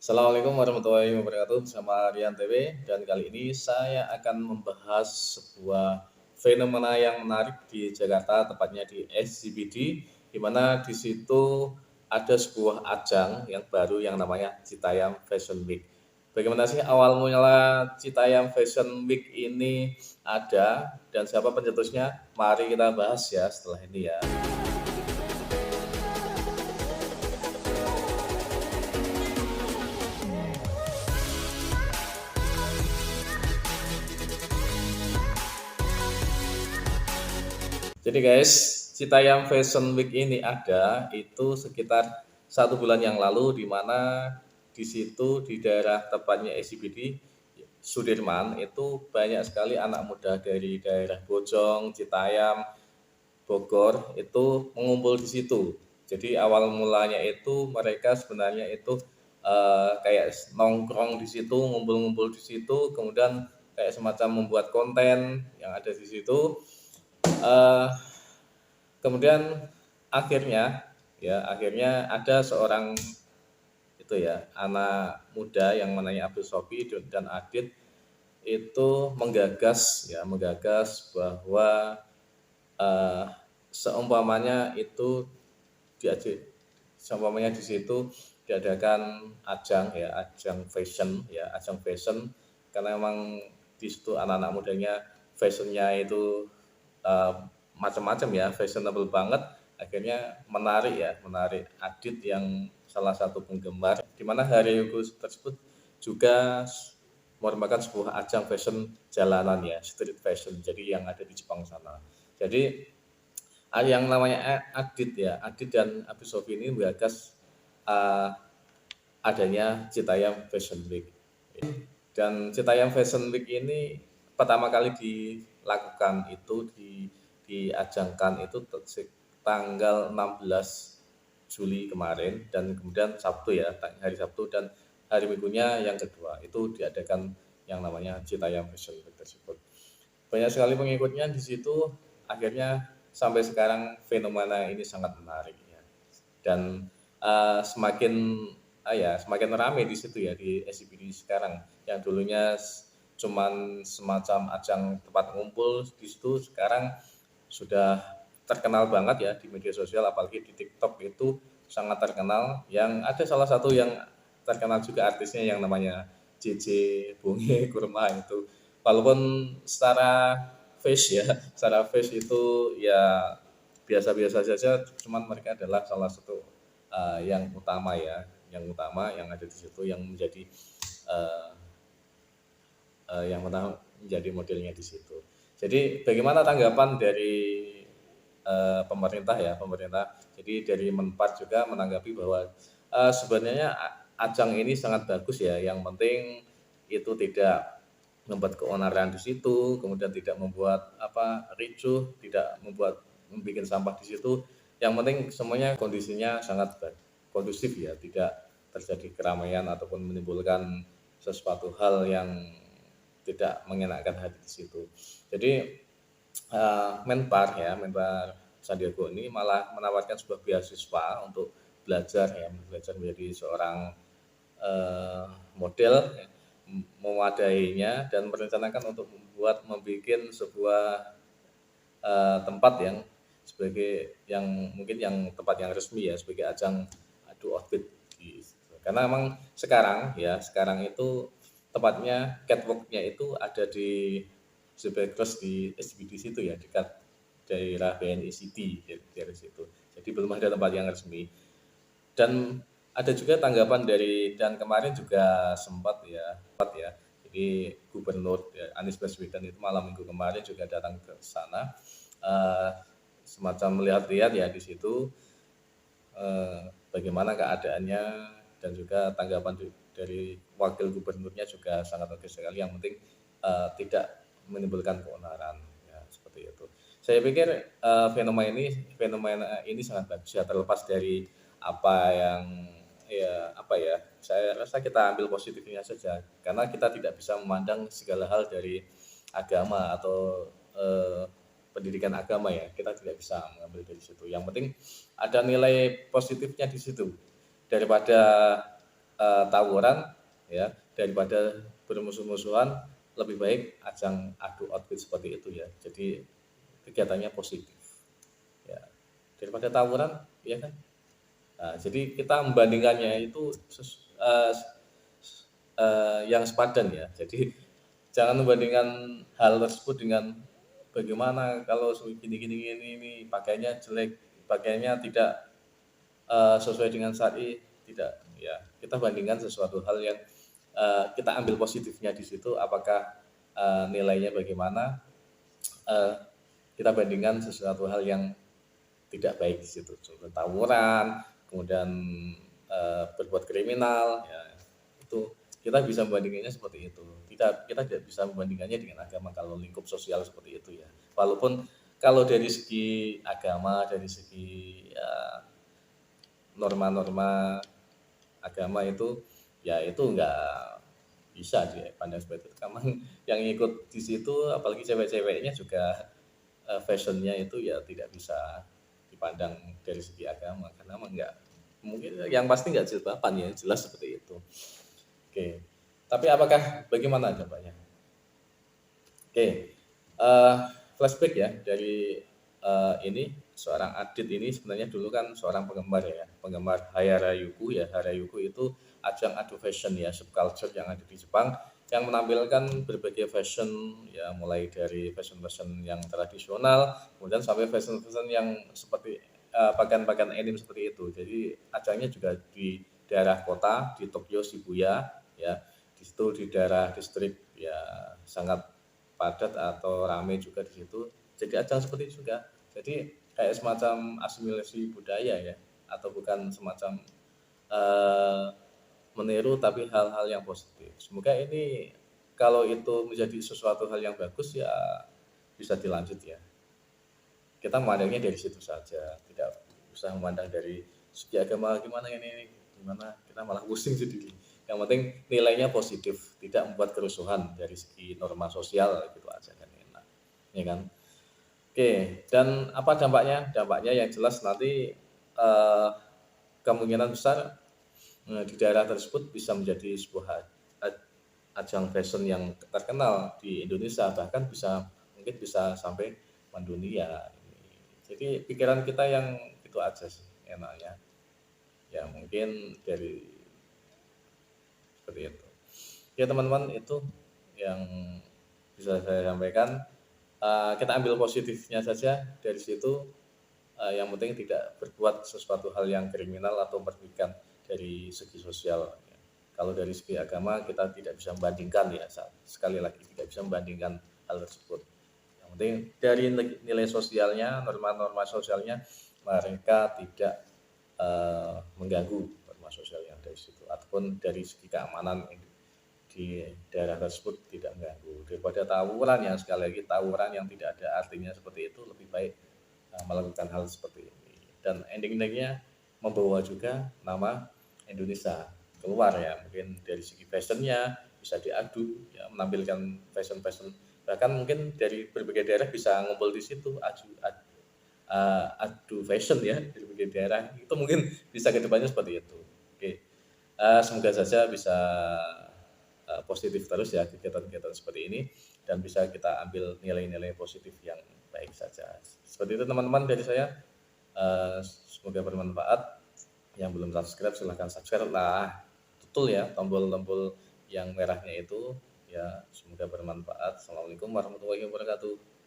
Assalamualaikum warahmatullahi wabarakatuh, bersama Rian TV, dan kali ini saya akan membahas sebuah fenomena yang menarik di Jakarta, tepatnya di SCBD, di mana di situ ada sebuah ajang yang baru yang namanya Citayam Fashion Week. Bagaimana sih awal mula Citayam Fashion Week ini ada dan siapa pencetusnya? Mari kita bahas ya setelah ini ya. Jadi guys, Citayam Fashion Week ini ada itu sekitar 1 bulan yang lalu, di mana di situ di daerah tepatnya SCBD Sudirman itu banyak sekali anak muda dari daerah Bojong, Citayam, Bogor itu mengumpul di situ. Jadi awal mulanya itu mereka sebenarnya itu kayak nongkrong di situ, ngumpul-ngumpul di situ, kemudian kayak semacam membuat konten yang ada di situ. Eh, Kemudian akhirnya ada seorang itu ya anak muda yang namanya Abdul Sofi dan Adit itu menggagas bahwa eh, seumpamanya itu diajak seumpamanya di situ diadakan ajang fashion karena memang di situ anak-anak mudanya fashionnya itu eh, macam-macam ya, fashionable banget. Akhirnya menarik Adit yang salah satu penggemar, di mana Harajuku tersebut juga merupakan sebuah ajang fashion jalanan ya, street fashion, jadi yang ada di Jepang sana. Jadi yang namanya Adit dan Abi Sofi ini menggagas uh, adanya Citayam Fashion Week. Dan Citayam Fashion Week ini pertama kali dilakukan itu diajangkan itu tanggal 16 Juli kemarin, dan kemudian hari Sabtu dan hari Minggunya yang kedua itu diadakan yang namanya Citayam Fashion Week tersebut. Banyak sekali pengikutnya di situ, akhirnya sampai sekarang fenomena ini sangat menarik ya. Dan semakin ramai di situ ya di SCBD sekarang. Yang dulunya cuman semacam ajang tempat ngumpul di situ, sekarang sudah terkenal banget ya di media sosial, apalagi di TikTok itu sangat terkenal. Yang ada salah satu yang terkenal juga artisnya yang namanya JJ Bunge Kurma itu. Walaupun secara face itu ya biasa-biasa saja, cuman mereka adalah salah satu yang utama yang ada di situ, yang menjadi uh, yang pertama menjadi modelnya di situ. Jadi bagaimana tanggapan dari pemerintah? Jadi dari Menpar juga menanggapi bahwa sebenarnya ajang ini sangat bagus ya. Yang penting itu tidak membuat keonaran di situ, kemudian tidak membuat ricuh, tidak membuat sampah di situ. Yang penting semuanya kondisinya sangat kondusif ya, tidak terjadi keramaian ataupun menimbulkan sesuatu hal yang tidak mengenakan hati di situ. Jadi Menpar Sandiaga ini malah menawarkan sebuah beasiswa untuk belajar menjadi seorang model ya, mewadainya dan merencanakan untuk membuat sebuah tempat yang mungkin yang tempat yang resmi ya, sebagai ajang adu outfit karena memang sekarang itu tepatnya catwalk-nya itu ada di Zebra Cross di SCBD situ ya, dekat daerah BNI City dari situ. Jadi belum ada tempat yang resmi. Dan ada juga tanggapan dan kemarin juga sempat ya. Jadi Gubernur ya, Anies Baswedan itu malam minggu kemarin juga datang ke sana, uh, semacam melihat-lihat ya di situ bagaimana keadaannya, dan juga tanggapan dari wakil gubernurnya juga sangat bagus sekali. Yang penting tidak menimbulkan keonaran ya, seperti itu. Saya pikir fenomena ini sangat bagus ya, terlepas dari apa yang saya rasa kita ambil positifnya saja, karena kita tidak bisa memandang segala hal dari agama atau pendidikan agama ya, kita tidak bisa mengambil dari situ. Yang penting ada nilai positifnya di situ, daripada tawuran ya daripada bermusuh-musuhan, lebih baik ajang adu outfit seperti itu ya. Jadi kegiatannya positif ya daripada tawuran ya kan. Nah, jadi kita membandingkannya itu yang sepadan ya. Jadi jangan membandingkan hal tersebut dengan bagaimana kalau gini gini gini ini pakainya jelek, pakainya tidak sesuai dengan syar'i, tidak ya. Kita bandingkan sesuatu hal yang kita ambil positifnya di situ, apakah nilainya bagaimana, eh, kita bandingkan sesuatu hal yang tidak baik di situ, contoh tawuran, kemudian berbuat kriminal, ya itu kita bisa membandingkannya seperti itu. Kita tidak bisa membandingkannya dengan agama kalau lingkup sosial seperti itu ya. Walaupun kalau dari segi agama, dari segi ya, norma-norma agama itu ya itu enggak bisa dipandang seperti itu. Karena yang ikut di situ apalagi cewek-ceweknya juga fashionnya itu ya tidak bisa dipandang dari segi agama karena emang enggak mungkin yang pasti enggak jilbaban ya jelas seperti itu. Oke, tapi apakah bagaimana dampaknya? Oke, flashback ya dari ini seorang Adit ini sebenarnya dulu kan seorang penggemar ya, penggemar Harajuku ya. Harajuku itu ajang adu fashion ya, subculture yang ada di Jepang yang menampilkan berbagai fashion ya, mulai dari fashion-fashion yang tradisional, kemudian sampai fashion-fashion yang seperti pakaian-pakaian anime seperti itu. Jadi ajangnya juga di daerah kota di Tokyo Shibuya ya, di situ di daerah distrik ya sangat padat atau ramai juga di situ. Jadi ajang seperti itu juga. Jadi kayak semacam asimilasi budaya ya, atau bukan semacam eh, meniru tapi hal-hal yang positif. Semoga ini kalau itu menjadi sesuatu hal yang bagus ya bisa dilanjut ya. Kita memandangnya dari situ saja, tidak usah memandang dari segi agama gimana ini gimana, kita malah pusing sendiri. Yang penting nilainya positif, tidak membuat kerusuhan dari segi norma sosial gitu aja kan enak. Ya kan? Oke, dan apa dampaknya? Dampaknya yang jelas nanti eh, kemungkinan besar di daerah tersebut bisa menjadi sebuah ajang fashion yang terkenal di Indonesia, bahkan bisa mungkin bisa sampai mendunia. Jadi pikiran kita yang itu aja sih enaknya. Ya mungkin dari seperti itu. Ya teman-teman itu yang bisa saya sampaikan. Kita ambil positifnya saja dari situ. Yang penting tidak berbuat sesuatu hal yang kriminal atau merugikan dari segi sosial. Kalau dari segi agama kita tidak bisa membandingkan ya, sekali lagi tidak bisa membandingkan hal tersebut. Yang penting dari nilai sosialnya, norma-norma sosialnya mereka tidak mengganggu norma sosial yang dari situ, ataupun dari segi keamanan di daerah tersebut tidak mengganggu. Daripada tawuran yang sekali lagi tawuran yang tidak ada artinya seperti itu, lebih baik melakukan hal seperti ini. Dan ending-endingnya membawa juga nama Indonesia keluar ya, mungkin dari segi fashionnya bisa diadu ya, menampilkan fashion-fashion, bahkan mungkin dari berbagai daerah bisa ngumpul di situ adu fashion ya dari berbagai daerah, itu mungkin bisa kedepannya seperti itu. Oke, semoga saja bisa positif terus ya kegiatan-kegiatan seperti ini dan bisa kita ambil nilai-nilai positif yang baik saja. Seperti itu teman-teman dari saya. Semoga bermanfaat. Yang belum subscribe silahkan subscribe lah. Tutul ya tombol-tombol yang merahnya itu ya. Semoga bermanfaat. Assalamualaikum warahmatullahi wabarakatuh.